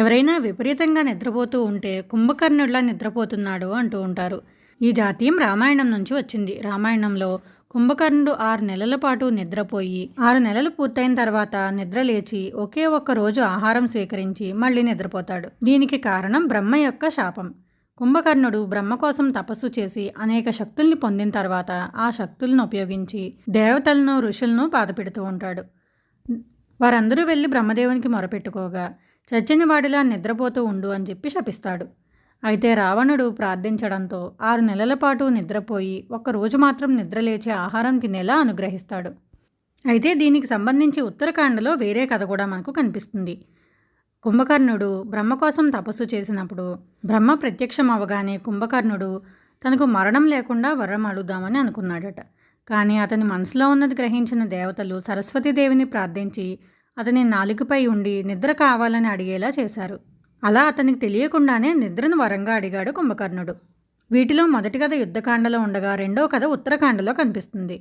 ఎవరైనా విపరీతంగా నిద్రపోతూ ఉంటే కుంభకర్ణుడిలా నిద్రపోతున్నాడు అంటూ ఉంటారు. ఈ జాతీయం రామాయణం నుంచి వచ్చింది. రామాయణంలో కుంభకర్ణుడు 6 నెలల పాటు నిద్రపోయి 6 నెలలు పూర్తయిన తర్వాత నిద్ర లేచి ఒకే ఒక్క రోజు ఆహారం స్వీకరించి మళ్ళీ నిద్రపోతాడు. దీనికి కారణం బ్రహ్మ యొక్క శాపం. కుంభకర్ణుడు బ్రహ్మ కోసం తపస్సు చేసి అనేక శక్తుల్ని పొందిన తర్వాత ఆ శక్తులను ఉపయోగించి దేవతలను ఋషులను బాధపెడుతూ ఉంటాడు. వారందరూ వెళ్ళి బ్రహ్మదేవునికి మొరపెట్టుకోగా చచ్చిన వాడిలా నిద్రపోతూ ఉండు అని చెప్పి శపిస్తాడు. అయితే రావణుడు ప్రార్థించడంతో 6 నెలల పాటు నిద్రపోయి ఒక్కరోజు మాత్రం నిద్రలేచి ఆహారం తినేలా అనుగ్రహిస్తాడు. అయితే దీనికి సంబంధించి ఉత్తరాఖండలో వేరే కథ కూడా మనకు కనిపిస్తుంది. కుంభకర్ణుడు బ్రహ్మ కోసం తపస్సు చేసినప్పుడు బ్రహ్మ ప్రత్యక్షం అవగానే కుంభకర్ణుడు తనకు మరణం లేకుండా వరం అడుగుదామని అనుకున్నాడట. కానీ అతని మనసులో ఉన్నది గ్రహించిన దేవతలు సరస్వతీదేవిని ప్రార్థించి అతని నాలుకపై ఉండి నిద్ర కావాలని అడిగేలా చేశారు. అలా అతనికి తెలియకుండానే నిద్రను వరంగా అడిగాడు కుంభకర్ణుడు. వీటిలో మొదటి కథ యుద్ధకాండలో ఉండగా రెండో కథ ఉత్తరాఖండలో కనిపిస్తుంది.